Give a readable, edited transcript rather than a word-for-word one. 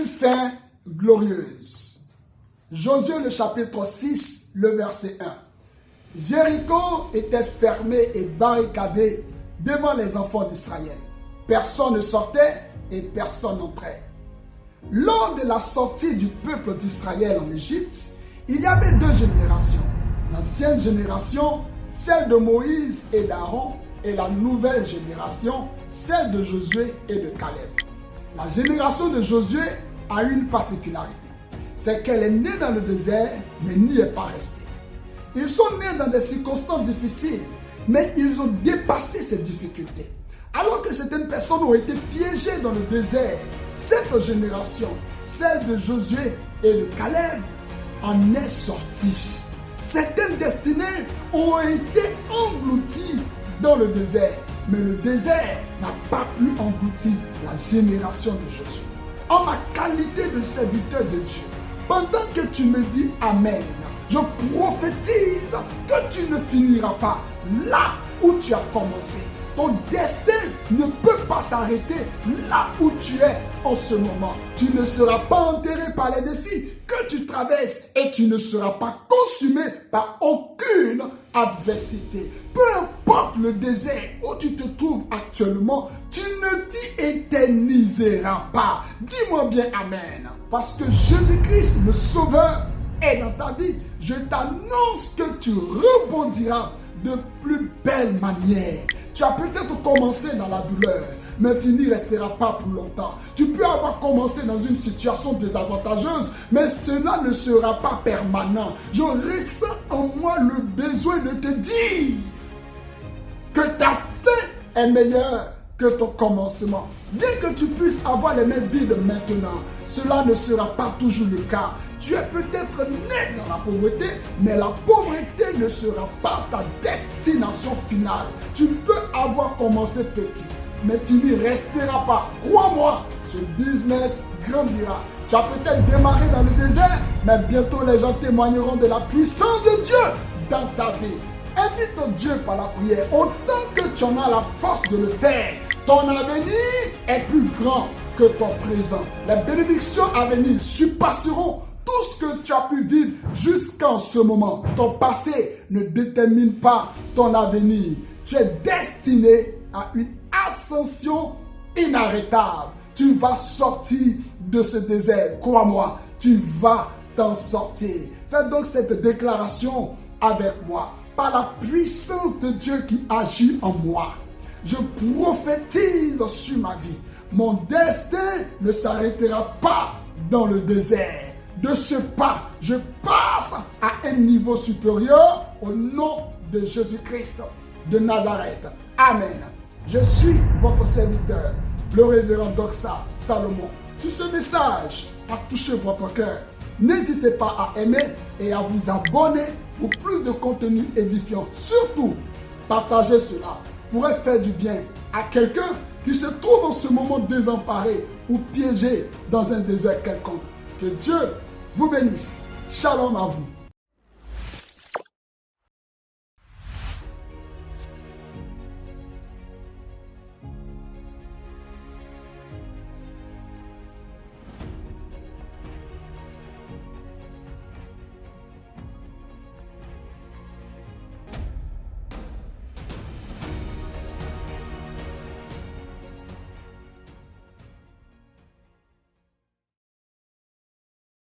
une fin glorieuse. Josué le chapitre 6, le verset 1. Jéricho était fermé et barricadé devant les enfants d'Israël. Personne ne sortait et personne n'entrait. Lors de la sortie du peuple d'Israël en Égypte, il y avait deux générations. L'ancienne génération, celle de Moïse et d'Aaron, et la nouvelle génération, celle de Josué et de Caleb. La génération de Josué a une particularité. C'est qu'elle est née dans le désert, mais n'y est pas restée. Ils sont nés dans des circonstances difficiles, mais ils ont dépassé ces difficultés. Alors que certaines personnes ont été piégées dans le désert, cette génération, celle de Josué et de Caleb, en est sortie. Certaines destinées ont été englouties dans le désert, mais le désert n'a pas pu engloutir la génération de Josué. En ma qualité de serviteur de Dieu, pendant que tu me dis Amen, je prophétise que tu ne finiras pas là où tu as commencé. Ton destin ne peut pas s'arrêter là où tu es en ce moment. Tu ne seras pas enterré par les défis que tu traverses et tu ne seras pas consumé par aucune adversité. Peu importe le désert où tu te trouves actuellement, tu ne t'y éterniseras pas. Dis-moi bien Amen. Parce que Jésus-Christ, le Sauveur, est dans ta vie. Je t'annonce que tu rebondiras de plus belle manière. Tu as peut-être commencé dans la douleur, mais tu n'y resteras pas pour longtemps. Tu peux avoir commencé dans une situation désavantageuse, mais cela ne sera pas permanent. Je ressens en moi le besoin de te dire que ta fin est meilleure que ton commencement. Bien que tu puisses avoir les mains vides maintenant, cela ne sera pas toujours le cas. Tu es peut-être né dans la pauvreté, mais la pauvreté ne sera pas ta destination finale. Tu peux avoir commencé petit, mais tu n'y resteras pas. Crois-moi, ce business grandira. Tu as peut-être démarré dans le désert, mais bientôt les gens témoigneront de la puissance de Dieu dans ta vie. Invite Dieu par la prière, autant que tu en as la force de le faire. Ton avenir est plus grand que ton présent. Les bénédictions à venir surpasseront tout ce que tu as pu vivre jusqu'en ce moment. Ton passé ne détermine pas ton avenir. Tu es destiné à une ascension inarrêtable. Tu vas sortir de ce désert. Crois-moi, tu vas t'en sortir. Fais donc cette déclaration avec moi. Par la puissance de Dieu qui agit en moi, je prophétise sur ma vie. Mon destin ne s'arrêtera pas dans le désert. De ce pas, je passe à un niveau supérieur au nom de Jésus-Christ de Nazareth. Amen. Je suis votre serviteur, le révérend Doxa Salomon. Si ce message a touché votre cœur, n'hésitez pas à aimer et à vous abonner pour plus de contenu édifiant. Surtout, partagez cela pourrait faire du bien à quelqu'un qui se trouve en ce moment désemparé ou piégé dans un désert quelconque. Que Dieu vous bénisse. Shalom à vous.